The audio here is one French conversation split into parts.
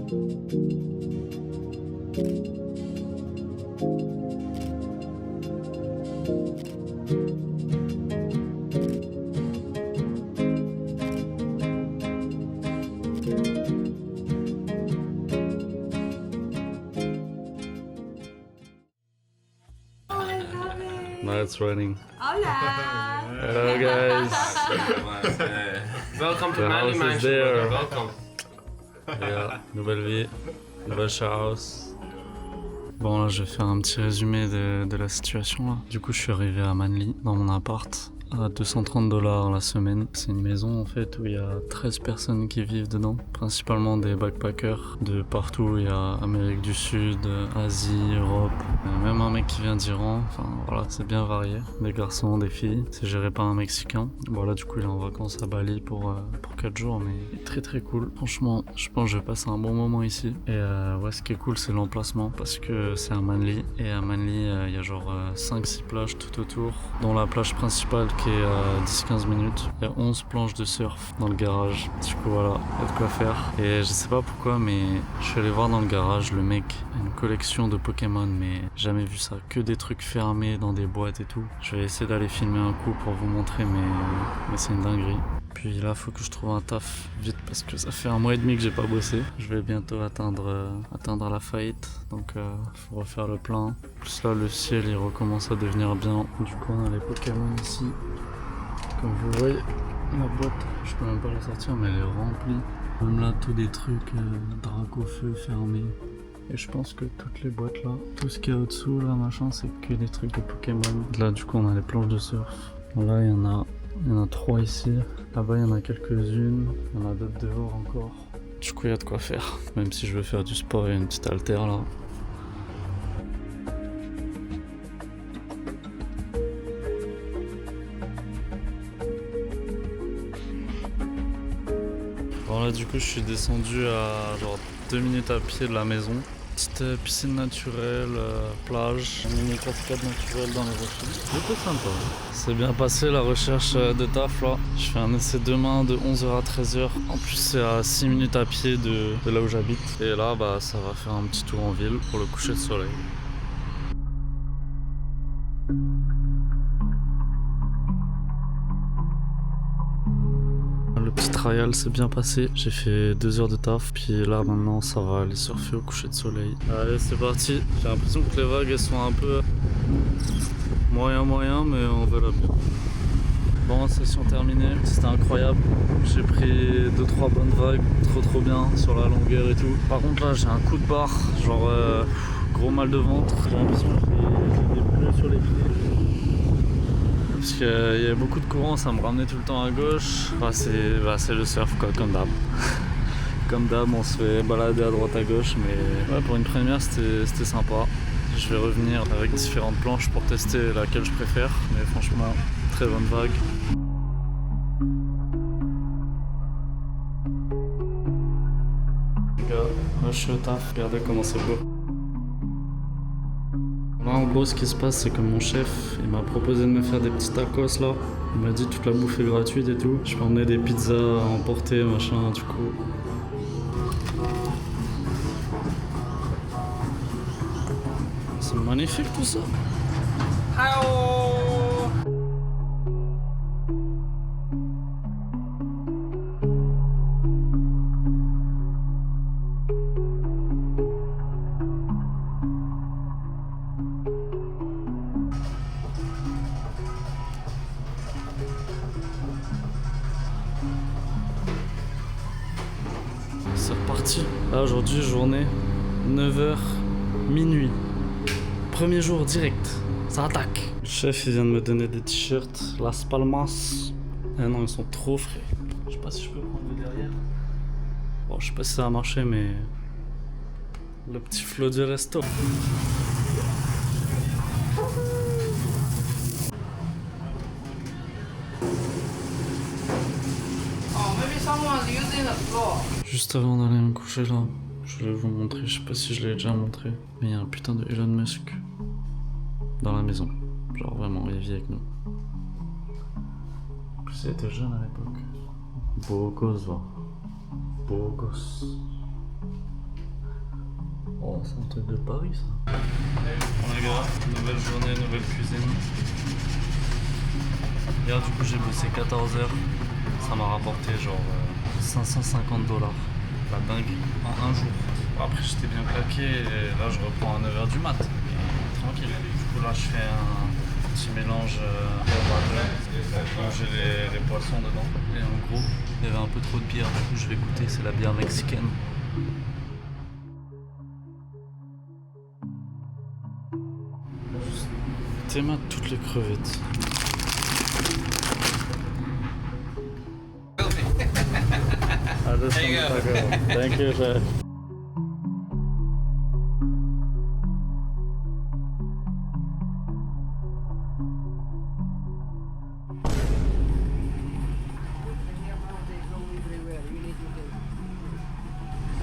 Now it's raining. Hola! Hello guys. Welcome to The Manly house is Mansion. there. Welcome. Yeah, nouvelle vie, nouvelle house. Bon là je vais faire un petit résumé de la situation là. Du coup je suis arrivé à Manly dans mon appart à 230$ la semaine. C'est une maison en fait où il y a 13 personnes qui vivent dedans, principalement des backpackers de partout. Il y a Amérique du Sud, Asie, Europe, même un mec qui vient d'Iran. Enfin voilà, c'est bien varié. Des garçons, des filles. C'est géré par un Mexicain. Bon là du coup il est en vacances à Bali pour 4 jours, mais il est très très cool. Franchement, je pense que je vais passer un bon moment ici. Et ouais, ce qui est cool c'est l'emplacement parce que c'est à Manly. Et à Manly il y a genre 5-6 plages tout autour, dont la plage principale qui est à 10-15 minutes. Il y a 11 planches de surf dans le garage. Du coup voilà, il y a de quoi faire. Et je sais pas pourquoi, mais je suis allé voir dans le garage, le mec a une collection de Pokémon, mais jamais vu ça. Que des trucs fermés dans des boîtes et tout. Je vais essayer d'aller filmer un coup pour vous montrer, mais c'est une dinguerie. Puis là, faut que je trouve un taf vite parce que ça fait 1 mois et demi que j'ai pas bossé. Je vais bientôt atteindre la faillite, donc faut refaire le plein. Plus là, le ciel il recommence à devenir bien. Du coup, on a les Pokémon ici. Comme vous voyez, la boîte, je peux même pas la sortir, mais elle est remplie. Même là, tous des trucs Dracofeu fermés. Et je pense que toutes les boîtes là, tout ce qu'il y a au-dessous là, machin, c'est que des trucs de Pokémon. Là, du coup, on a les planches de surf. Bon, là, il y en a 3 ici. Là-bas, il y en a quelques-unes. Il y en a d'autres dehors encore. Du coup, il y a de quoi faire. Même si je veux faire du sport, il y a une petite haltère là. Bon là du coup je suis descendu à genre 2 minutes à pied de la maison. Petite piscine naturelle, plage, une mini cascade naturelle dans les rochers. C'était sympa. C'est bien passé la recherche de taf là. Je fais un essai demain de 11h à 13h. En plus c'est à 6 minutes à pied de là où j'habite. Et là bah ça va faire un petit tour en ville pour le coucher de soleil. Le petit trial s'est bien passé, j'ai fait 2 heures de taf, puis là maintenant ça va aller surfer au coucher de soleil. Allez c'est parti, j'ai l'impression que les vagues elles sont un peu moyen mais on verra bien. Bon, session terminée, c'était incroyable, j'ai pris 2-3 bonnes vagues, trop bien sur la longueur et tout. Par contre là j'ai un coup de barre, genre gros mal de ventre, j'ai l'impression que j'ai des bleus sur les pieds. Parce qu'il y avait beaucoup de courant, ça me ramenait tout le temps à gauche. Bah, c'est le surf quoi, comme d'hab. Comme d'hab, on se fait balader à droite à gauche, mais ouais, pour une première c'était sympa. Je vais revenir avec différentes planches pour tester laquelle je préfère, mais franchement, très bonne vague. Les gars, là je suis au taf, regardez comment c'est beau. Là en gros ce qui se passe c'est que mon chef il m'a proposé de me faire des petits tacos là. Il m'a dit toute la bouffe est gratuite et tout. Je peux emmener des pizzas à emporter machin du coup. C'est magnifique tout ça. C'est reparti. Là aujourd'hui journée 9h minuit. Premier jour direct. Ça attaque. Le chef il vient de me donner des t-shirts Las Palmas. Eh non ils sont trop frais. Je sais pas si je peux prendre le derrière. Bon je sais pas si ça a marché mais le petit flow du resto. Juste avant d'aller me coucher là, je vais vous montrer, je sais pas si je l'ai déjà montré, mais il y a un putain de Elon Musk dans la maison. Genre vraiment, il vit avec nous. En plus il était jeune à l'époque. Beau gosse va. Beau gosse. Oh, c'est un truc de Paris ça. Bon les gars, nouvelle journée, nouvelle cuisine. Hier du coup j'ai bossé 14 heures. Ça m'a rapporté genre 550 $. La dingue, en un jour. Bon, après j'étais bien claqué et là je reprends à 9h du mat. Et tranquille. Du coup là je fais un petit mélange pour manger les poissons dedans. Et en gros, il y avait un peu trop de bière, du coup je vais goûter, c'est la bière mexicaine. Théma toutes les crevettes. Thank you, chef.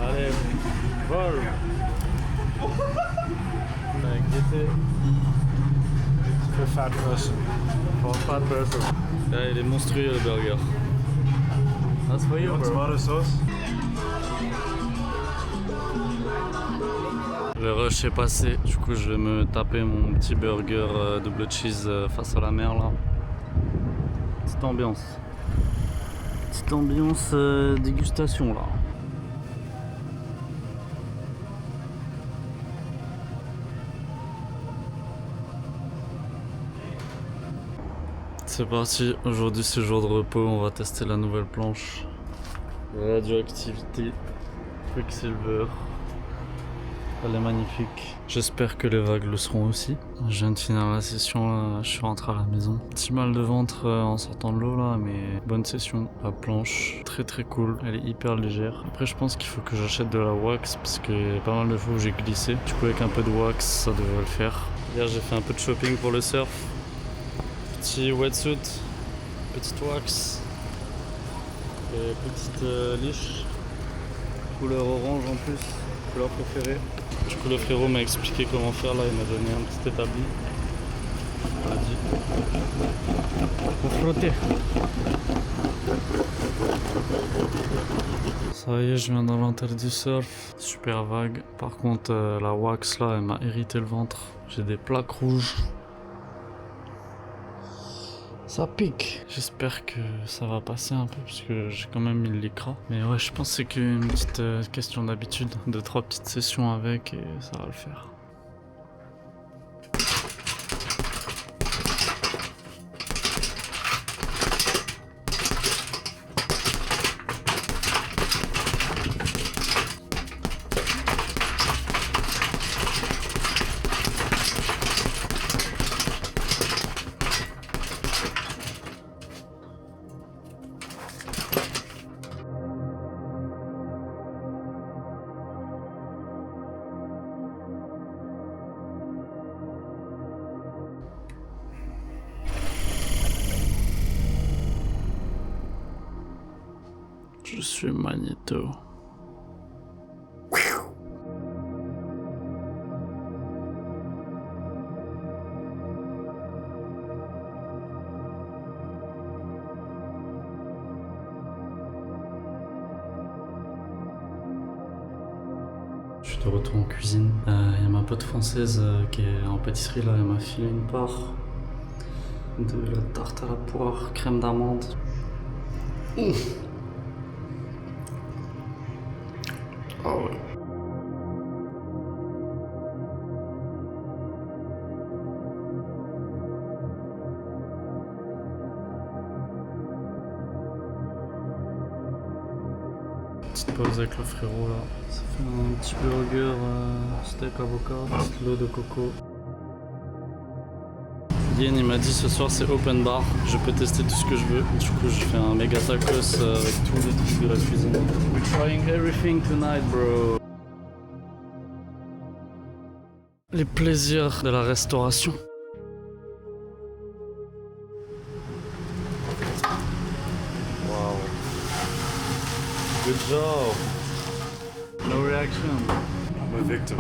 Allez, vol. For fat person. For fat person. Là, il est monstrueux le burger. That's for you, bro. Tomato sauce? Le rush est passé, du coup je vais me taper mon petit burger double cheese face à la mer là. Petite ambiance. Petite ambiance dégustation là. C'est parti, aujourd'hui c'est jour de repos, on va tester la nouvelle planche. Radioactivité, Quicksilver. Elle est magnifique. J'espère que les vagues le seront aussi. Je viens de finir la session là, je suis rentré à la maison. Petit mal de ventre en sortant de l'eau là, mais bonne session. La planche, très cool, elle est hyper légère. Après je pense qu'il faut que j'achète de la wax parce qu'il y a pas mal de fois où j'ai glissé. Du coup avec un peu de wax ça devrait le faire. Hier j'ai fait un peu de shopping pour le surf. Petit wetsuit, petite wax, et petite liche, couleur orange en plus, couleur préférée. Du coup le frérot m'a expliqué comment faire là, il m'a donné un petit établi. Il m'a dit, faut frotter. Ça y est, je viens dans l'intérieur du surf, super vague. Par contre la wax là, elle m'a irrité le ventre. J'ai des plaques rouges. Ça pique. J'espère que ça va passer un peu parce que j'ai quand même mis le lycra. Mais ouais, je pense que c'est qu'une petite question d'habitude. 2-3 petites sessions avec et ça va le faire. Je suis Magneto. Je suis de retour en cuisine. Il y a ma pote française qui est en pâtisserie là, elle m'a filé une part de la tarte à la poire, crème d'amande. Ah ouais. Petite pause avec le frérot là. Ça fait un petit burger steak avocat, petite l'eau de coco. Yen il m'a dit ce soir c'est open bar, je peux tester tout ce que je veux. Du coup je fais un méga tacos avec tous les trucs de la cuisine. We're trying everything tonight bro. Les plaisirs de la restauration. Wow. Good job. No reaction. I'm a victim.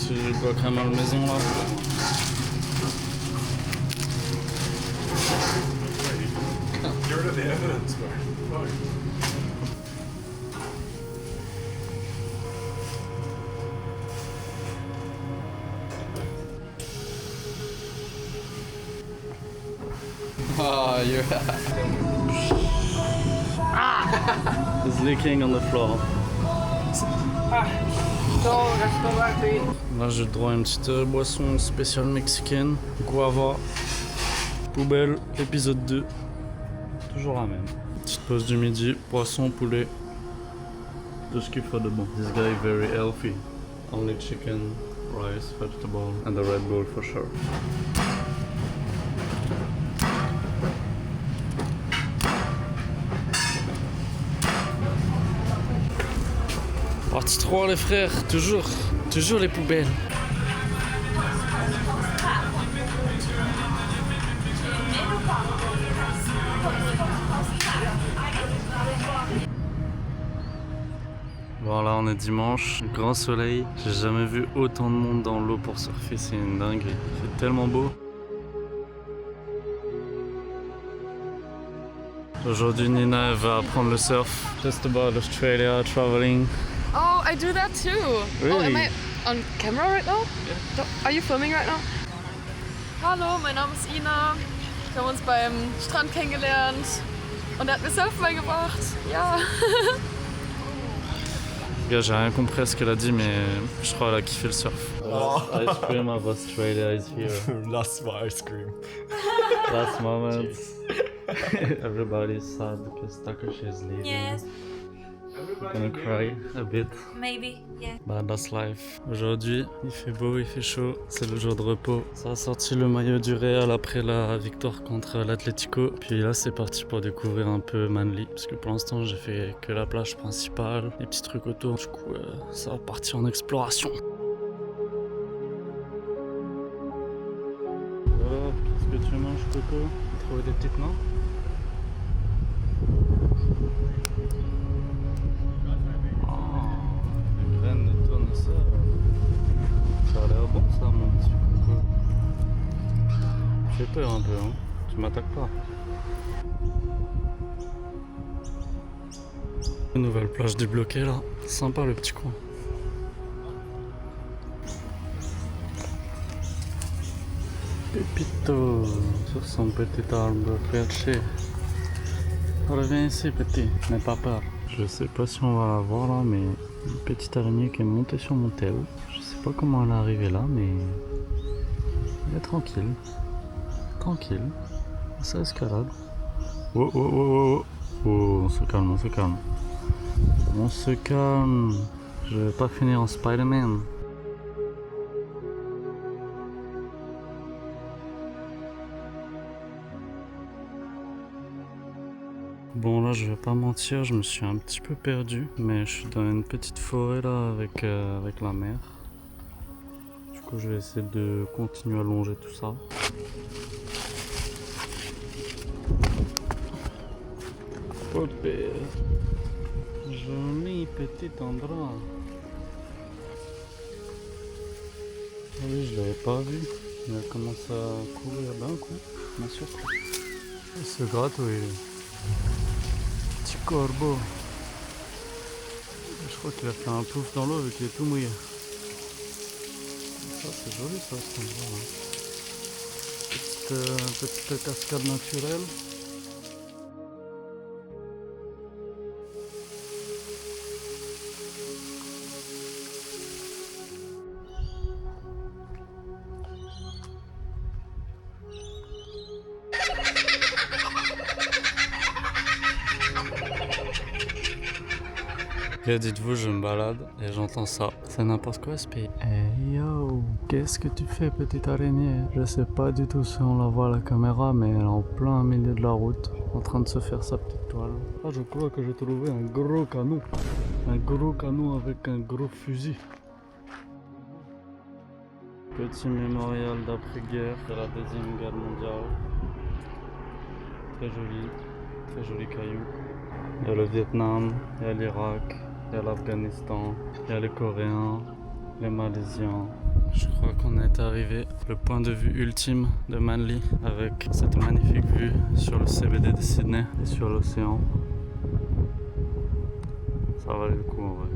Tu dois crème à la maison là. Get rid of the evidence, man. Oh, you're. It's leaking on the floor. Là j'ai le droit à une petite boisson spéciale mexicaine, guava, poubelle, épisode 2. Toujours la même. Petite pause du midi, poisson, poulet. Tout ce qu'il faut de bon. This guy very healthy. Only chicken, rice, vegetable and a Red Bull for sure. Partie 3 les frères, toujours les poubelles. Bon là on est dimanche, grand soleil, j'ai jamais vu autant de monde dans l'eau pour surfer, c'est une dinguerie, il fait tellement beau. Aujourd'hui Nina elle va apprendre le surf. Just about Australia, traveling. Oh, I do that too. Really? Oh, am I on camera right now? Yeah. Are you filming right now? Hallo, mein Name ist Ina. Wir haben uns beim Strand kennengelernt und er hat mir Surfen beigebracht. Ja. Gars, j'ai rien compris à ce qu'elle a dit, mais je crois qu'elle a kiffé le surf. Ice cream of Australia is here. Last my ice cream. Last moment. Everybody's sad because Takashi is leaving. Yes, I'm gonna cry a bit. maybe, yeah. Bah, that's life. Aujourd'hui, il fait beau, il fait chaud, c'est le jour de repos. Ça a sorti le maillot du Real après la victoire contre l'Atlético. Puis là, c'est parti pour découvrir un peu Manly. Parce que pour l'instant, j'ai fait que la plage principale, les petits trucs autour. Du coup, ça va partir en exploration. Alors, qu'est-ce que tu manges, Coco? Trouver des petites mains? De tournesol. Ça a l'air bon ça mon petit coco. J'ai peur un peu hein. Tu m'attaques pas. Une nouvelle plage débloquée là. Sympa le petit coin. Pépito sur son petit arbre perché. Reviens ici petit, n'aie pas peur. Je sais pas si on va la voir là mais une petite araignée qui est montée sur mon tel. Je sais pas comment elle est arrivée là, mais elle est tranquille. Tranquille. Ça escalade. Oh oh oh oh oh. Oh, on se calme, on se calme. On se calme. Je vais pas finir en Spider-Man. Bon là je vais pas mentir, je me suis un petit peu perdu, mais je suis dans une petite forêt là avec la mer. Du coup je vais essayer de continuer à longer tout ça. Oh père, joli petit endroit. Oui je l'avais pas vu, il a commencé à courir d'un coup, bien sûr. Il se gratouille. Petit corbeau. Je crois qu'il a fait un plouf dans l'eau et qu'il est tout mouillé. Ça c'est joli ça cet endroit. Petite cascade naturelle. Et dites-vous, je me balade et j'entends ça. C'est n'importe quoi ce pays. Hey yo, qu'est-ce que tu fais petite araignée? Je sais pas du tout si on la voit à la caméra, mais elle est en plein milieu de la route, en train de se faire sa petite toile. Ah, je crois que j'ai trouvé un gros canot. Un gros canot avec un gros fusil. Petit mémorial d'après-guerre de la Deuxième Guerre mondiale. Très joli caillou. Il y a le Vietnam, il y a l'Irak, il y a l'Afghanistan, il y a les Coréens, les Malaisiens, Je crois qu'on est arrivé le point de vue ultime de Manly avec cette magnifique vue sur le CBD de Sydney et sur l'océan. Ça valait le coup en vrai.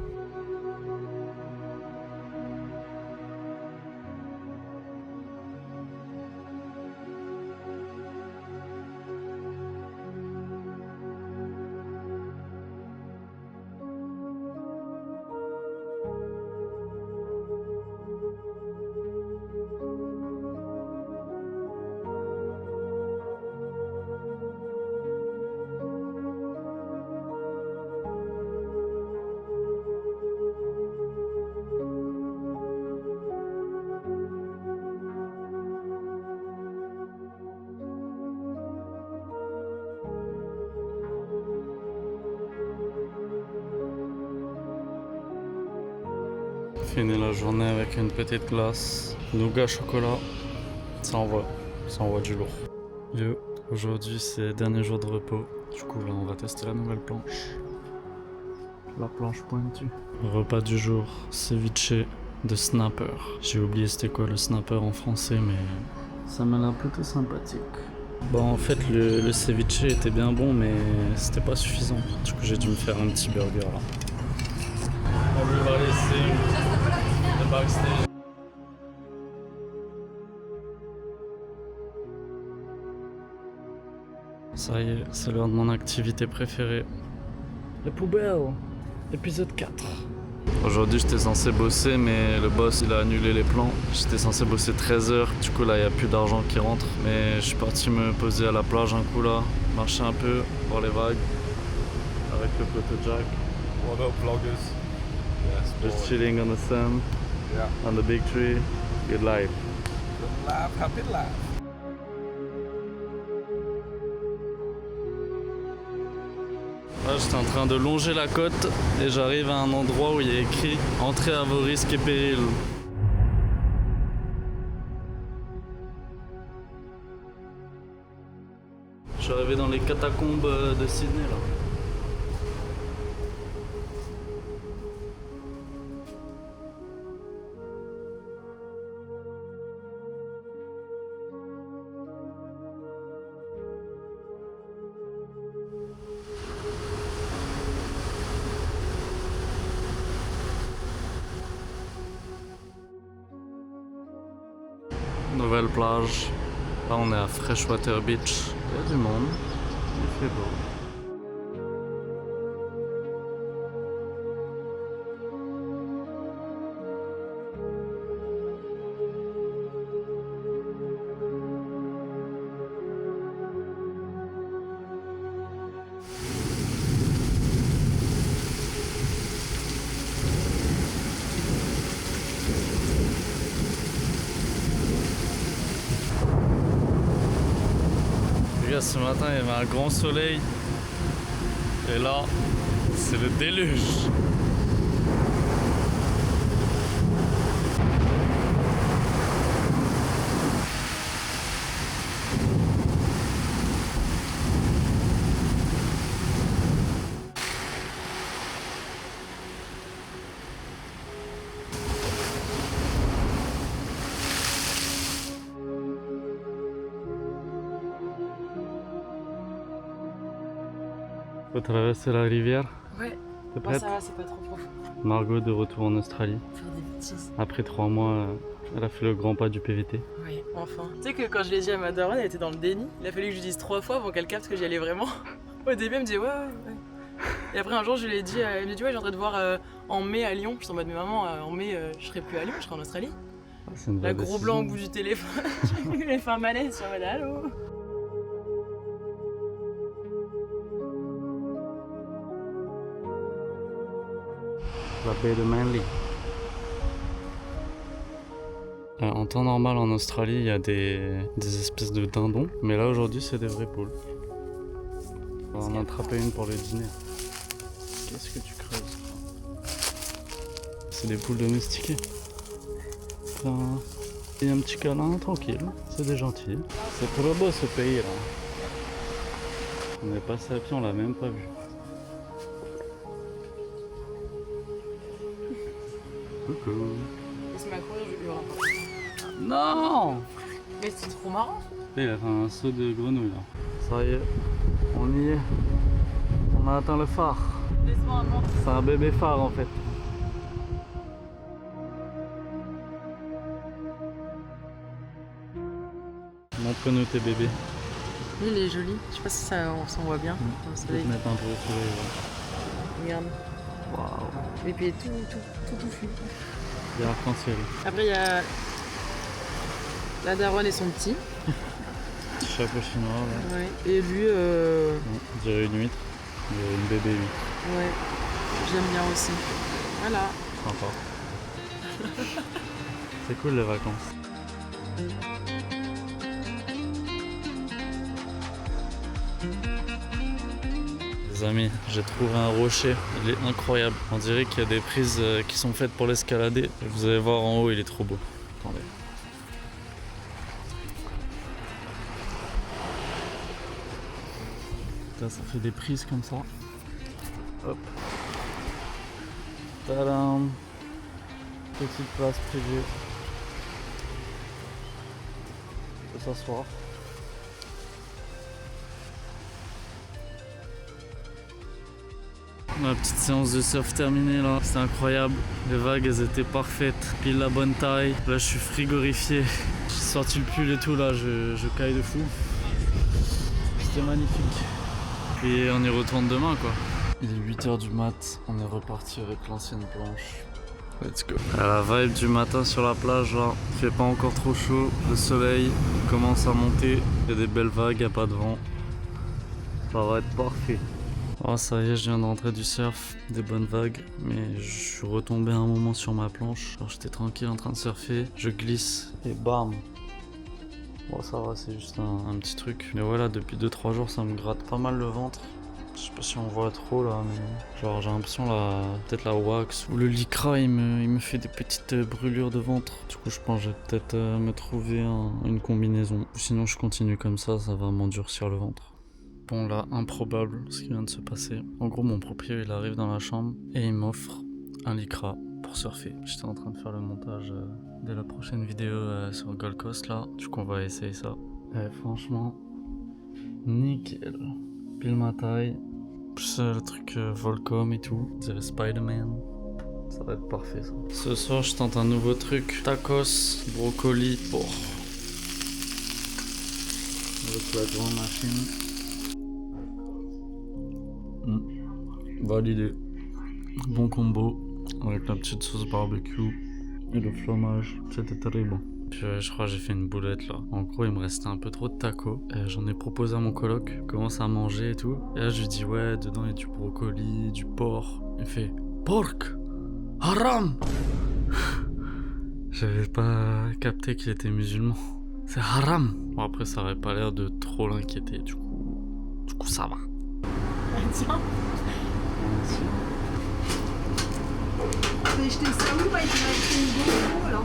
Fini la journée avec une petite glace, nougat chocolat, ça envoie du lourd. Yo, aujourd'hui c'est dernier jour de repos, du coup là on va tester la nouvelle planche. La planche pointue. Repas du jour, ceviche de snapper. J'ai oublié c'était quoi le snapper en français mais ça m'a l'air plutôt sympathique. Bon en fait le ceviche était bien bon mais c'était pas suffisant, du coup j'ai dû me faire un petit burger là. Everybody sing the backstage. Ça y est, c'est l'heure de mon activité préférée. Les poubelles, épisode 4. Aujourd'hui j'étais censé bosser mais le boss il a annulé les plans. J'étais censé bosser 13 heures, du coup là il n'y a plus d'argent qui rentre. Mais je suis parti me poser à la plage un coup là, marcher un peu, voir les vagues. Avec le poteau Jack. What up, vloggers? Yes, Just chilling on the sand, Yeah. on the big tree. Good life. Good laugh, happy laugh. Là, j'étais en train de longer la côte et j'arrive à un endroit où il y a écrit « Entrez à vos risques et périls ». Je suis arrivé dans les catacombes de Sydney là. Nouvelle plage. Là on est à Freshwater Beach. Il y a du monde. Il fait beau. Les gars, ce matin il y avait un grand soleil et là c'est le déluge. Faut traverser la rivière. Ouais. T'es Bon, prête? ça va, c'est pas trop profond. Margot de retour en Australie. Faire des bêtises. Après 3 mois, elle a fait le grand pas du PVT. Oui, enfin. Tu sais que quand je l'ai dit à ma daronne, elle était dans le déni. Il a fallu que je lui dise 3 fois pour qu'elle capte que j'y allais vraiment. Au début, elle me disait ouais. Et après, un jour, je lui ai dit, elle me dit ouais, j'ai envie de voir en mai à Lyon. Je suis en mode, mais maman, en mai, je serai plus à Lyon, je serai en Australie. Ah, c'est une La vraie gros décision. blanc au bout du téléphone. J'ai fait un malaise sur mode allô. La baie de Manly. En temps normal en Australie, il y a des espèces de dindons, mais là aujourd'hui c'est des vraies poules. On va en attraper une pour le dîner. Qu'est-ce que tu creuses? C'est des poules domestiquées. Enfin, et un petit câlin tranquille, c'est des gentils. C'est trop beau ce pays là. On est passé à pied, on l'a même pas vu. Coucou. Il se m'a courir Il y aura pas. Non! Mais c'est trop marrant. Il a fait un saut de grenouille là. Ça y est, on y est. On a atteint le phare. Laisse-moi un mort. C'est un bébé phare en fait. Montre-nous tes bébés. Lui, il est joli. Je sais pas si ça, on s'en voit bien. Au Je vais soleil. te mettre un peu au soleil. Regarde. Waouh. Et puis il est tout touffu. Il y a arc-en-ciel. Après, il y a la daronne et son petit. Chapeau chinois, ouais. Ouais. Et lui, On dirait une huître. Une bébé huître. ouais, j'aime bien aussi. Voilà. Sympa. C'est cool les vacances. Les amis, j'ai trouvé un rocher, il est incroyable. On dirait qu'il y a des prises qui sont faites pour l'escalader. Vous allez voir en haut, il est trop beau. Attendez. Là, ça fait des prises comme ça. Hop. Tadam. Petite place privée. On peut s'asseoir. Ma petite séance de surf terminée là, c'était incroyable. Les vagues elles étaient parfaites, pile la bonne taille. Là je suis frigorifié. J'ai sorti le pull et tout là, je caille de fou. C'était magnifique. Et on y retourne demain quoi. Il est 8h du mat, on est reparti avec l'ancienne planche. Let's go. La vibe du matin sur la plage là, il fait pas encore trop chaud, le soleil commence à monter, il y a des belles vagues, il n'y a pas de vent. Ça va être parfait. Oh ça y est, je viens de rentrer du surf, des bonnes vagues, mais je suis retombé un moment sur ma planche. Alors j'étais tranquille en train de surfer, je glisse et bam. Bon ça va, c'est juste un petit truc. Mais voilà, depuis 2-3 jours ça me gratte pas mal le ventre. Je sais pas si on voit trop là, mais genre j'ai l'impression là, peut-être la wax ou le lycra il me fait des petites brûlures de ventre. Du coup je pense que je vais peut-être me trouver une combinaison. Sinon je continue comme ça va m'endurcir le ventre. Bon là, improbable ce qui vient de se passer. En gros mon proprio il arrive dans la chambre et il m'offre un lycra pour surfer. J'étais en train de faire le montage de la prochaine vidéo sur Gold Coast là. Du coup on va essayer ça. Et franchement, nickel. Pile ma taille. Plus le truc Volcom et tout. On dirait Spider-Man. Ça va être parfait ça. Ce soir je tente un nouveau truc. Tacos, brocoli, porc. Avec la grande machine. Validé. Bon combo avec la petite sauce barbecue et le fromage. C'était très bon. Je crois que j'ai fait une boulette là. En gros, il me restait un peu trop de tacos. J'en ai proposé à mon coloc. Il commence à manger et tout. Et là, je lui dis ouais, dedans il y a du brocoli, du porc. Il fait porc, haram. J'avais pas capté qu'il était musulman. C'est haram. Bon, après, ça aurait pas l'air de trop l'inquiéter. Du coup, ça va. Tiens. Mais je t'ai ça où, ouais, tu m'as acheté une GoPro là.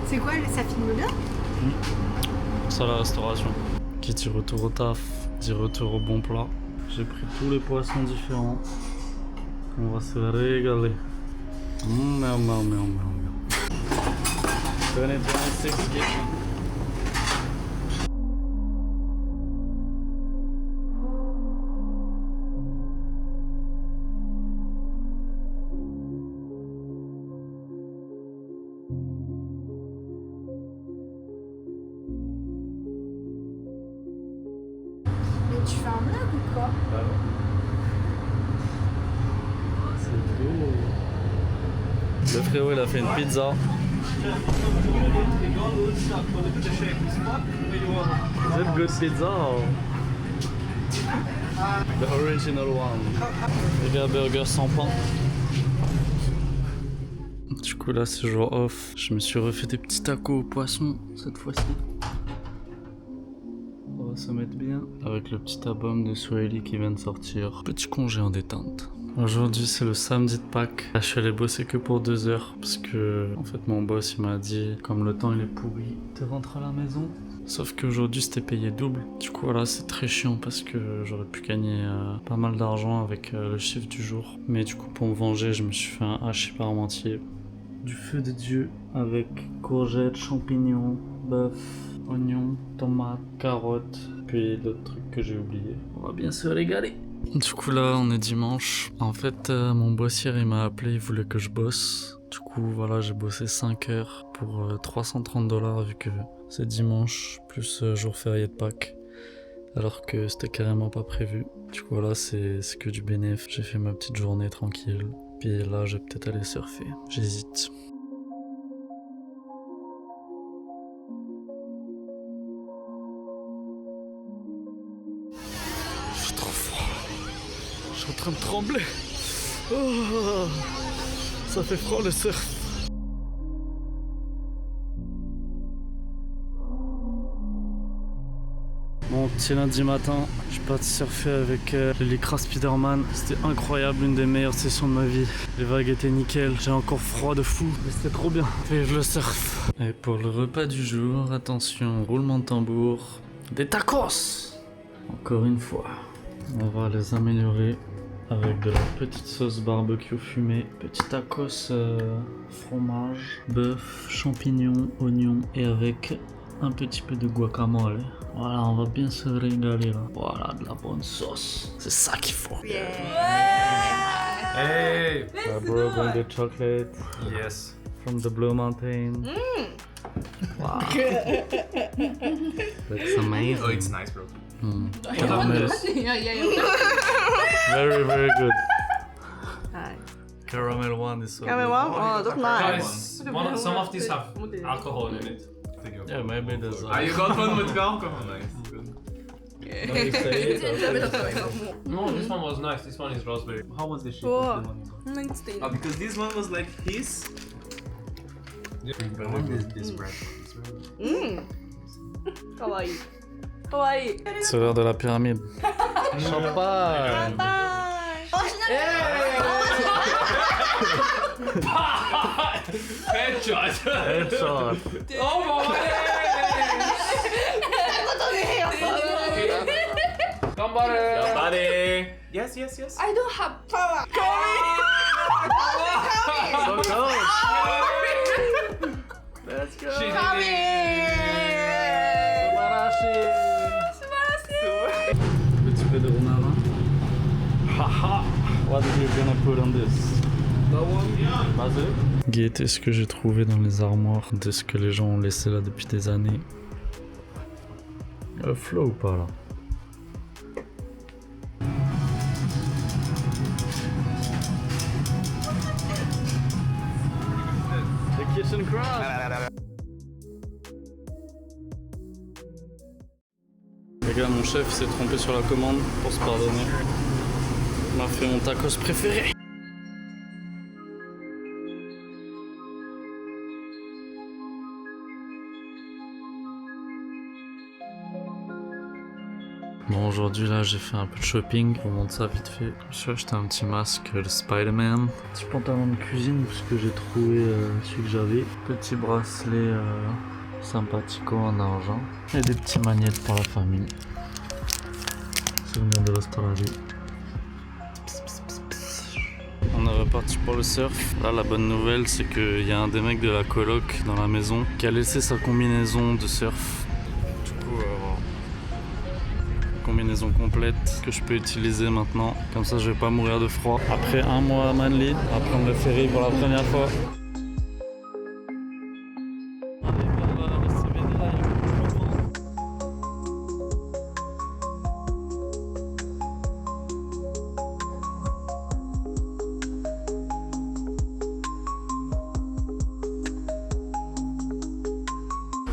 C'est quoi, ça filme bien? Ça la restauration. Qui dit retour au taf, dit retour au bon plat. J'ai pris tous les poissons différents. On va se régaler. Miam, miam, miam, miam. Tenez bien, c'est Mais tu fais un vlog ou quoi? C'est beau. Le frérot il a fait une pizza. Is it good pizza or the original one? Il y a un burger sans pain. Du coup là c'est jour off. Je me suis refait des petits tacos au poisson cette fois-ci. On va se mettre bien avec le petit album de Swahili qui vient de sortir. Petit congé en détente. Aujourd'hui c'est le samedi de Pâques. Là, je suis allé bosser que pour 2 heures parce que en fait mon boss il m'a dit comme le temps il est pourri, tu rentres à la maison. Sauf qu'aujourd'hui c'était payé double. Du coup voilà c'est très chiant parce que j'aurais pu gagner pas mal d'argent avec le chiffre du jour. Mais du coup pour me venger je me suis fait un hachis parmentier. du feu de Dieu avec courgettes, champignons, bœuf, oignons, tomates, carottes, puis d'autres trucs que j'ai oubliés. On va bien se régaler. Du coup là on est dimanche. En fait mon boissier il m'a appelé, il voulait que je bosse. Du coup voilà j'ai bossé 5 heures pour 330$ vu que c'est dimanche plus jour férié de Pâques. Alors que c'était carrément pas prévu. Du coup voilà c'est que du bénéf. J'ai fait ma petite journée tranquille. Puis là je vais peut-être aller surfer. J'hésite. J'ai trop froid. Je suis en train de trembler. Oh, ça fait froid le surf. Bon, petit lundi matin, je suis parti surfer avec le Lycra Spiderman. C'était incroyable, une des meilleures sessions de ma vie. Les vagues étaient nickel, j'ai encore froid de fou, mais c'était trop bien. Vive le surf. Et pour le repas du jour, attention, roulement de tambour, des tacos. Encore une fois, on va les améliorer avec de la petite sauce barbecue fumée, petit tacos fromage, bœuf, champignons, oignons et avec un petit peu de guacamole. Voilà, on va bien se régaler là. Voilà, de la bonne sauce. C'est ça qu'il faut. Hey! Bro, bring the chocolate Yes. from the Blue Mountain. Wow. That's amazing. Oh, it's nice, bro. Caramel. Very, very good. Caramel one is so Caramel good. one? Oh, that's nice. Guys, some of these have alcohol in it. Yeah, maybe there's You got one with alcohol, nice. No, this one was nice. This one is raspberry. How was the shape Oh. of the one? Mm, Oh, because this one was like his. I want this red one. Kawaii. Kawaii. C'est l'heure de la pyramide. Champagne. Headshot! Headshot. Oh my Buddy! Yes, yes, yes. I don't have power. So close. Let's go. She did Petit peu de romarin. Haha. What are you gonna put on this? Guettez ce que j'ai trouvé dans les armoires de ce que les gens ont laissé là depuis des années. Flow ou pas là? The kitchen craft. Les gars, mon chef s'est trompé sur la commande pour se pardonner. Il m'a fait mon tacos préféré. Bon, aujourd'hui là j'ai fait un peu de shopping, je vous montre ça vite fait. Je me suis acheté un petit masque, le Spider-Man, petit pantalon de cuisine parce que j'ai trouvé celui que j'avais, petit bracelet sympathico en argent et des petits magnettes pour la famille. Souvenir de l'Australie. On est reparti pour le surf. Là la bonne nouvelle c'est qu'il y a un des mecs de la coloc dans la maison qui a laissé sa combinaison de surf. Du coup combinaison complète que je peux utiliser maintenant. Comme ça je vais pas mourir de froid. Après un mois à Manly, à prendre le ferry pour la première fois.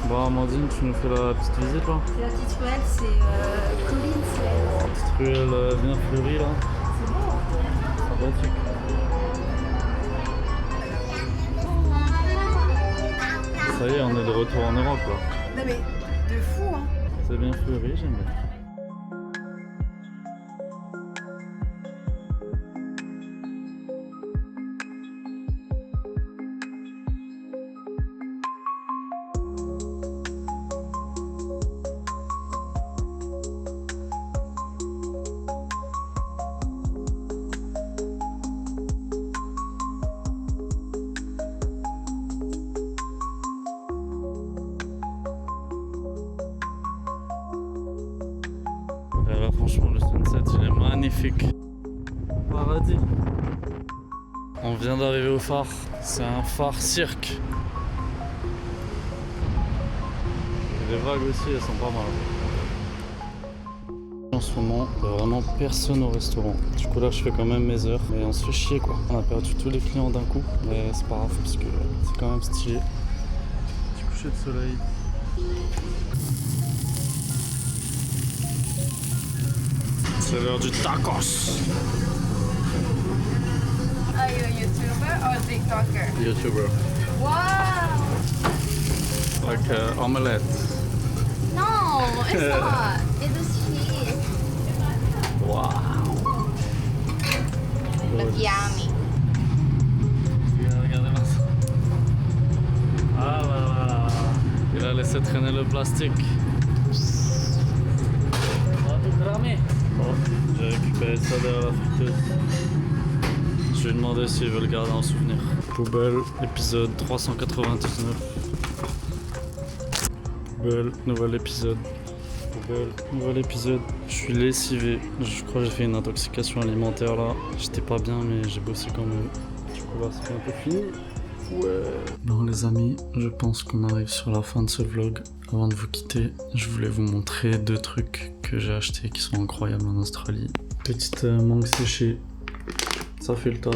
Bon Amandine, tu nous fais la petite visite là? C'est la petite ruelle, c'est Colline Sled. Petite ruelle bien fleurie là. C'est bon. Sympathique. Ça y est, on est de retour en Europe là. Non mais, de fou hein. C'est bien fleuri, j'aime bien. magnifique. Paradis. On vient d'arriver au phare. C'est un phare cirque. Et les vagues aussi, elles sont pas mal. En ce moment, il n'y a vraiment personne au restaurant. Du coup là, je fais quand même mes heures. Mais on se fait chier quoi. On a perdu tous les clients d'un coup. Mais c'est pas grave parce que c'est quand même stylé. Petit coucher de soleil. C'est l'heure du tacos. Are you a YouTuber or a TikToker? YouTuber. Wow! Like omelette. No, it's not. It is cheese. Wow. But yummy. Regardez-moi ça. Ah voilà. Il a laissé traîner le plastique. On va tout cramer. Bon, j'ai récupéré ça derrière la friteuse. Je lui ai demandé s'il veut le garder en souvenir. Poubelle, épisode 399. Poubelle, nouvel épisode. Poubelle, nouvel épisode. Je suis lessivé. Je crois que j'ai fait une intoxication alimentaire là. J'étais pas bien mais j'ai bossé quand même. Du coup là c'est un peu fini. Ouais. Bon les amis, je pense qu'on arrive sur la fin de ce vlog. Avant de vous quitter, je voulais vous montrer 2 trucs que j'ai achetés qui sont incroyables en Australie. Petite mangue séchée. Ça fait le taf.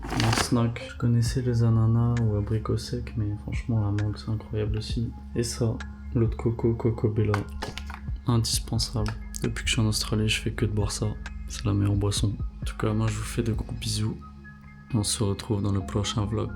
Un snack. Je connaissais les ananas ou abricots secs, mais franchement la mangue c'est incroyable aussi. Et ça, l'eau de coco, Coco Bella. Indispensable. Depuis que je suis en Australie, je fais que de boire ça. C'est la meilleure boisson. En tout cas, moi je vous fais de gros bisous. On se retrouve dans le prochain vlog.